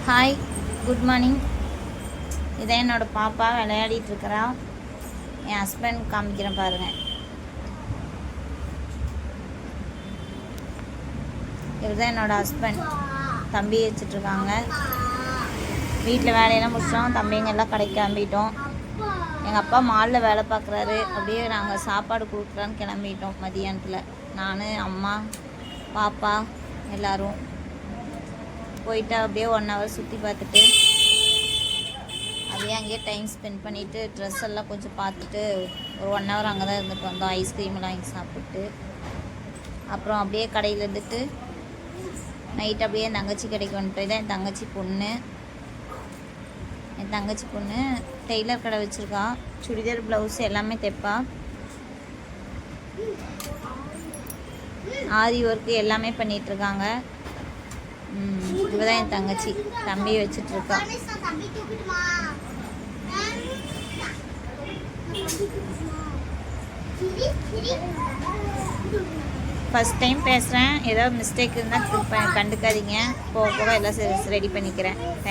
Hi, good morning. இதான் என்னோடய பாப்பா விளையாடிட்டுருக்கிறா. என் ஹஸ்பண்ட் காமிக்கிறேன் பாருங்கள். இவர் தான் என்னோடய ஹஸ்பண்ட். தம்பி வச்சிட்ருக்காங்க. வீட்டில் வேலையெல்லாம் முடிச்சோம். தம்பிங்க எல்லாம் கடைக்கு கிளம்பிட்டோம். எங்கள் அப்பா மாலில் வேலை பார்க்குறாரு. அப்படியே நாங்கள் சாப்பாடு கொடுக்குறான்னு கிளம்பிட்டோம். மதியானத்தில் நான், அம்மா, பாப்பா எல்லோரும் போயிட்டு அப்படியே 1 hour சுற்றி பார்த்துட்டு அப்படியே அங்கேயே டைம் ஸ்பெண்ட் பண்ணிவிட்டு ட்ரெஸ் எல்லாம் கொஞ்சம் பார்த்துட்டு ஒரு 1 hour அங்கே தான் இருந்துட்டு வந்தோம். ஐஸ்கிரீம்லாம் வாங்கி சாப்பிட்டு அப்புறம் அப்படியே கடையில் இருந்துட்டு நைட் அப்படியே என் தங்கச்சி கடைக்கு வந்துட்டு. இதான் என் தங்கச்சி பொண்ணு. என் தங்கச்சி பொண்ணு டெய்லர் கடை வச்சுருக்கா. சுடிதார் ப்ளவுஸ் எல்லாமே தைப்பா. ஆரி ஒர்க்கு எல்லாமே பண்ணிகிட்ருக்காங்க. இவதான் என் தங்கச்சி. தம்பி வச்சிட்ருக்கா. ஃபஸ்ட் டைம் பேசுகிறேன். ஏதாவது மிஸ்டேக் இருந்தால் கண்டுக்காதீங்க. போக போக எல்லாம் ரெடி பண்ணிக்கிறேன். தேங்க்யூ.